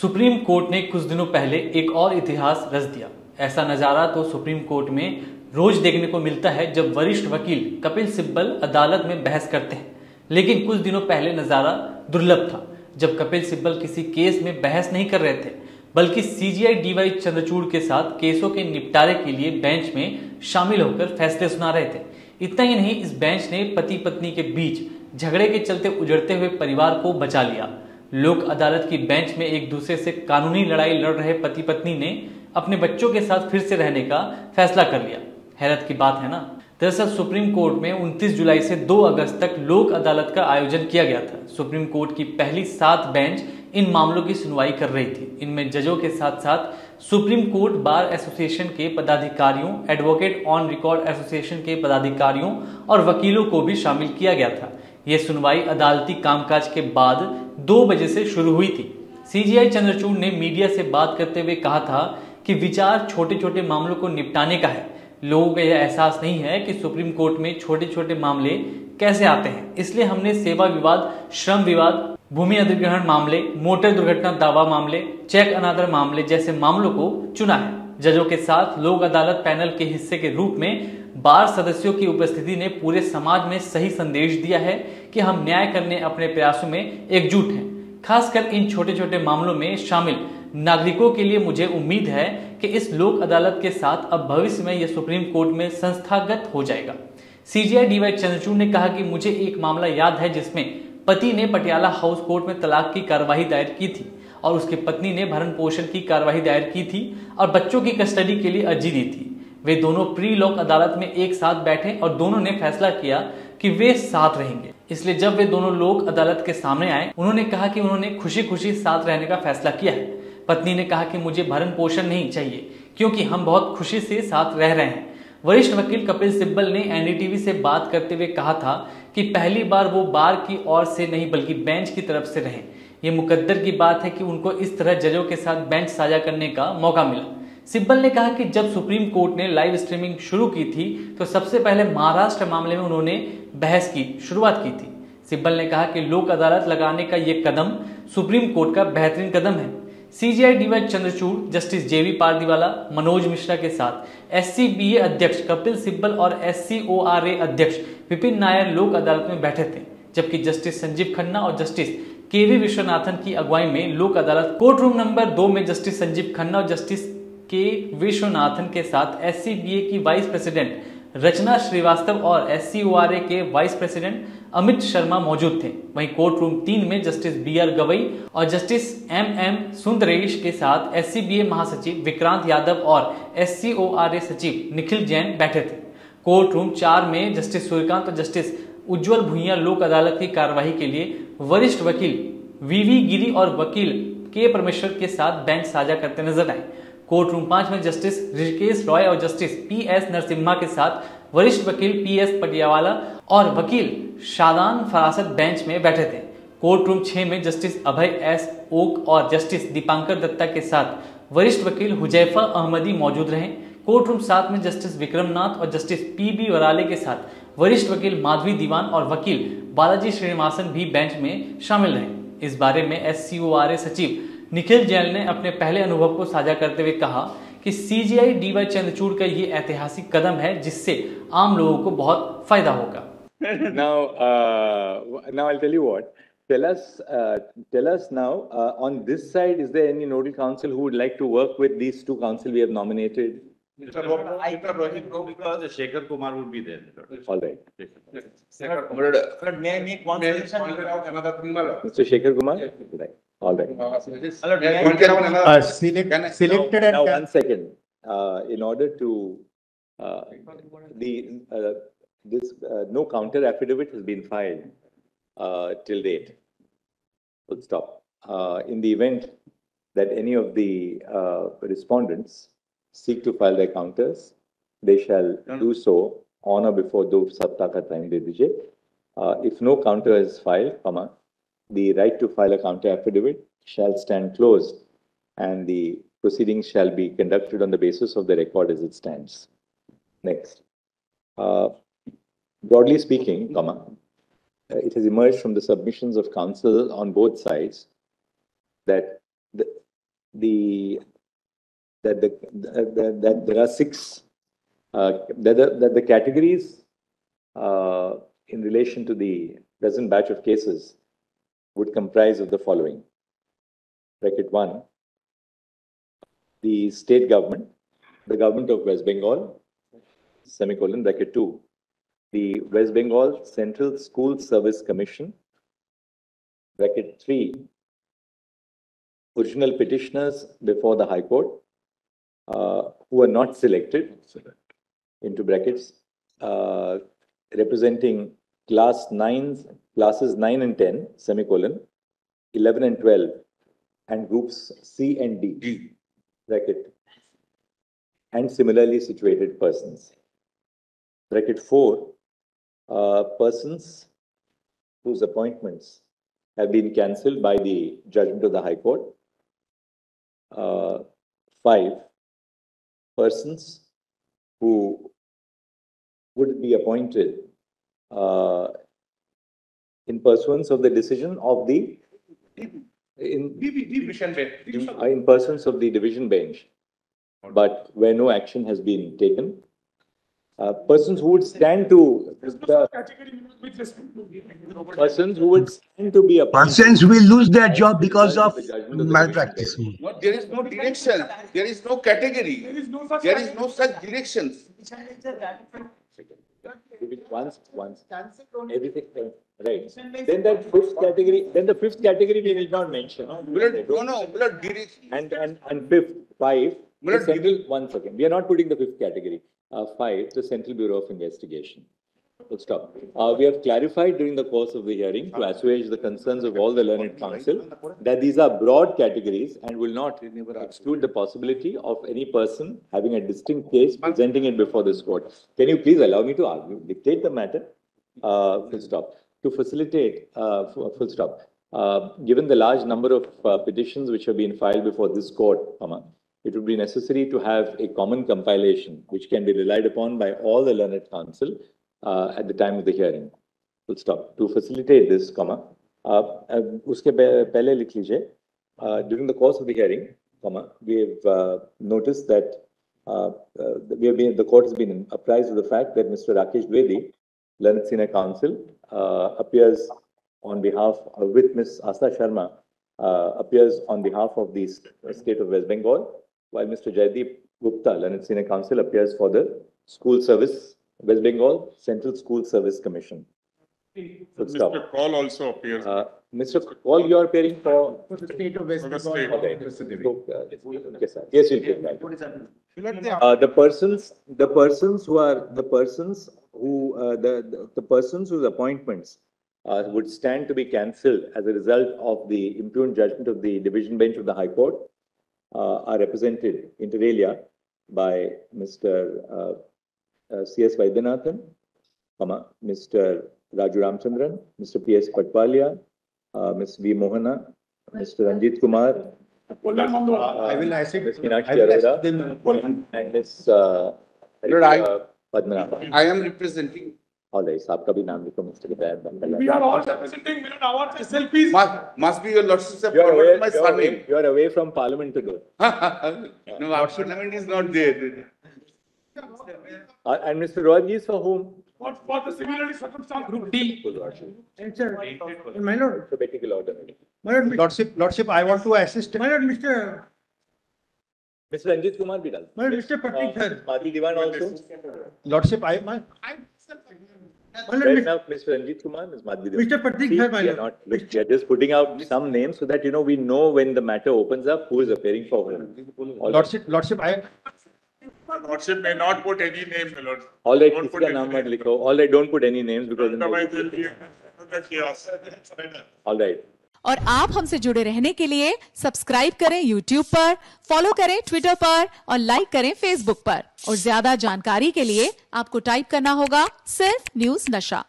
Supreme court ने कुछ दिनों पहले एक और इतिहास रच दिया। ऐसा नजारा तो सुप्रीम कोर्ट में रोज देखने को मिलता है जब वरिष्ठ वकील कपिल सिब्बल अदालत में बहस करते हैं। लेकिन कुछ दिनों पहले नजारा दुर्लभ था जब कपिल सिब्बल किसी केस में बहस नहीं कर रहे थे, बल्कि सीजीआई डीवाई चंद्रचूड़ के साथ केसों के निपटारे के लिए बेंच में शामिल होकर फैसले सुना रहे थे। इतना ही नहीं, इस बेंच ने पति पत्नी के बीच झगड़े के चलते उजड़ते हुए परिवार को बचा लिया। लोक अदालत की बेंच में एक दूसरे से कानूनी लड़ाई लड़ रहे पति पत्नी ने अपने बच्चों के साथ फिर से रहने का फैसला कर लिया। हैरत की बात है ना। दरअसल सुप्रीम कोर्ट में 29 जुलाई से 2 अगस्त तक लोक अदालत का आयोजन किया गया था। सुप्रीम कोर्ट की पहली 7 बेंच इन मामलों की सुनवाई कर रही थी। इनमें जजों के साथ साथ सुप्रीम कोर्ट बार एसोसिएशन के पदाधिकारियों, एडवोकेट ऑन रिकॉर्ड एसोसिएशन के पदाधिकारियों और वकीलों को भी शामिल किया गया था। यह सुनवाई अदालती कामकाज के बाद 2 बजे से शुरू हुई थी। सीजीआई चंद्रचूड़ ने मीडिया से बात करते हुए कहा था कि विचार छोटे छोटे मामलों को निपटाने का है। लोगों को यह एहसास नहीं है कि सुप्रीम कोर्ट में छोटे छोटे मामले कैसे आते हैं, इसलिए हमने सेवा विवाद, श्रम विवाद, भूमि अधिग्रहण मामले, मोटर दुर्घटना दावा मामले, चेक अनादर मामले जैसे मामलों को चुना है। जजों के साथ लोक अदालत पैनल के हिस्से के रूप में बार सदस्यों की उपस्थिति ने पूरे समाज में सही संदेश दिया है कि हम न्याय करने अपने प्रयासों में एकजुट हैं। खासकर इन छोटे छोटे मामलों में शामिल नागरिकों के लिए मुझे उम्मीद है कि इस लोक अदालत के साथ अब भविष्य में यह सुप्रीम कोर्ट में संस्थागत हो जाएगा। सीजीआई डीवाई चंद्रचूड़ ने कहा कि मुझे एक मामला याद है जिसमें पति ने पटियाला हाउस कोर्ट में तलाक की कार्यवाही दायर की थी और उसकी पत्नी ने भरण पोषण की कार्यवाही दायर की थी और बच्चों की कस्टडी के लिए अर्जी दी थी। वे दोनों प्री लोक अदालत में एक साथ बैठे और दोनों ने फैसला किया कि वे साथ रहेंगे। इसलिए जब वे दोनों लोक अदालत के सामने आए, उन्होंने कहा कि उन्होंने खुशी खुशी साथ रहने का फैसला किया है। पत्नी ने कहा कि मुझे भरण पोषण नहीं चाहिए क्योंकि हम बहुत खुशी से साथ रह रहे हैं। वरिष्ठ वकील कपिल सिब्बल ने एनडीटीवी से बात करते हुए कहा था कि पहली बार वो बार की ओर से नहीं बल्कि बेंच की तरफ से रहे। ये मुकद्दर की बात है कि उनको इस तरह जजों के साथ बेंच साझा करने का मौका मिला। सिब्बल ने कहा कि जब सुप्रीम कोर्ट ने लाइव स्ट्रीमिंग शुरू की थी तो सबसे पहले महाराष्ट्र मामले में उन्होंने बहस की शुरुआत की थी। सिब्बल ने कहा कि लोक अदालत लगाने का यह कदम सुप्रीम कोर्ट का बेहतरीन कदम है। सीजीआई डीवाई चंद्रचूड़, जस्टिस जेवी पारदीवाला, मनोज मिश्रा के साथ एससीबीए अध्यक्ष कपिल सिब्बल और एससीओआरए अध्यक्ष विपिन नायर लोक अदालत में बैठे थे, जबकि जस्टिस संजीव खन्ना और जस्टिस केवी विश्वनाथन की अगुवाई में लोक अदालत कोर्ट रूम नंबर 2 में जस्टिस संजीव खन्ना और जस्टिस के विश्वनाथन के साथ एससीबीए की वाइस प्रेसिडेंट रचना श्रीवास्तव और एससीओआरए के वाइस प्रेसिडेंट अमित शर्मा मौजूद थे। वहीं कोर्ट रूम 3 में जस्टिस बीआर गवई और जस्टिस एमएम सुंदरेश के साथ एससीबीए महासचिव विक्रांत यादव और एससीओआरए सचिव निखिल जैन बैठे थे। कोर्ट रूम 4 में जस्टिस सूर्यकांत और जस्टिस उज्जवल भुइयां लोक अदालत की कार्यवाही के लिए वरिष्ठ वकील वीवी गिरी और वकील के परमेश्वर के साथ बेंच साझा करते नजर आए। कोर्ट रूम 5 में जस्टिस ऋषिकेश रॉय और जस्टिस पीएस नरसिम्हा के साथ वरिष्ठ वकील पीएस पटियावाला और वकील शादान फरासत बेंच में बैठे थे। कोर्ट रूम 6 में जस्टिस अभय एस ओक और जस्टिस दीपांकर दत्ता के साथ वरिष्ठ वकील हुजैफा अहमदी मौजूद रहे। कोर्ट रूम 7 में जस्टिस विक्रमनाथ और जस्टिस पीबी वराले के साथ वरिष्ठ वकील माधवी दीवान और वकील बालाजी श्रीनिवासन भी बेंच में शामिल रहे। इस बारे में एससीओआरए सचिव निखिल जैन ने अपने पहले अनुभव को साझा करते हुए कहा कि सीजीआई डीवाई चंद्रचूड़ का ये ऐतिहासिक कदम है जिससे आम लोगों को बहुत फायदा होगा। Now I'll tell you what. Tell us now. On this side, is there any nodal counsel who would like to work with these 2 counsel we have nominated? Mr. Rohit, because Shekhar Kumar would be there. All right. Sir, may I make one suggestion? Mr. Shekhar Kumar? Right. All right. Selected and now 1 second. In order to no counter affidavit has been filed till date. Full stop. In the event that any of the respondents seek to file their counters, they shall do so on or before 2 सप्ताह का time दे दीजिए. If no counter is filed, the right to file a counter affidavit shall stand closed and the proceedings shall be conducted on the basis of the record as it stands. Next. Broadly speaking, it has emerged from the submissions of counsel on both sides that that there are six that the categories in relation to the present batch of cases would comprise of the following. Bracket 1, the state government, the government of West Bengal, semicolon, bracket 2, the West Bengal Central School Service Commission, bracket 3, original petitioners before the High Court who are not selected, into brackets, representing classes 9 and 10, semicolon, 11 and 12, and groups C and D, bracket, and similarly situated persons. Bracket 4, persons whose appointments have been cancelled by the judgment of the High Court. 5, persons who would be appointed in pursuance of the decision of the division bench. In pursuance of the division bench, but where no action has been taken. Persons who would stand to persons who would stand to be appointed. Persons will lose their job because of malpractice. There is no direction. There is no category. There is no such directions. Once, everything, right. Then that fifth category, then the fifth category we did not mention. And fifth, 5, the central, once again, we are not putting the fifth category. 5, the Central Bureau of Investigation. We'll stop. We have clarified during the course of the hearing to assuage the concerns of all the learned counsel that these are broad categories and will not exclude the possibility of any person having a distinct case presenting it before this court. Can you please allow me to argue, dictate the matter? Full stop. To facilitate, full stop. Given the large number of petitions which have been filed before this court, it would be necessary to have a common compilation which can be relied upon by all the learned counsel at the time of the hearing. Full stop. To facilitate this, uske pehle likh lijiye, during the course of the hearing, we have noticed that the court has been apprised of the fact that Mr. Rakesh Dwivedi, learned senior counsel, appears on behalf with Ms. Asa Sharma, appears on behalf of the state of West Bengal, while Mr. Jaideep Gupta, learned senior counsel, appears for the school service, West Bengal Central School Service Commission. Mr. Kaul also appears. Mr. Kaul, you are appearing for the state of West For the Bengal. state. Yes, you'll take that. The persons whose appointments would stand to be cancelled as a result of the impugned judgment of the division bench of the High Court are represented inter alia by Mr. C.S. Vaidyanathan, Mr. Raju Ramchandran, Mr. P.S. Patwalia, Ms. V. Mohana, Mr. Ranjit Kumar, I will ask Ms. Meenakshi Arora, and Ms. Padmanabhan. I am representing. All right, आपका भी नाम लिखो, Mr. Hidayat. We are all representing our SLPs. Must be your lordship have You are forgotten my away, surname. you are away from Parliament today. No, our parliament is not there. And Mr. Rohit is for whom? For the similarly circumstanced group D. My lord, Alphabetical order. Lordship, I want to assist. My lord, Mr. Ranjit Kumar भी डाल. My lord, Mr. Pratik sir. Madhi Diwan also. Lordship, my Right lord, now, Mr. Ranjit Kumar, Ms. Madhi Diwan. Mr. Pratik See, sir, my we are lord. not, we are just putting out some names so that, you know, we know when the matter opens up who is appearing for whom. All right. Lordship, I. Lordship may not put any name, my lord. All right, Don't put किसका any नाम मत name. लिखो. All right, don't put any names because. Otherwise there will be another chaos. All right. और आप हमसे जुड़े रहने के लिए सब्सक्राइब करें YouTube पर, फॉलो करें Twitter पर और लाइक करें Facebook पर। और ज्यादा जानकारी के लिए आपको टाइप करना होगा सिर्फ न्यूज़ नशा।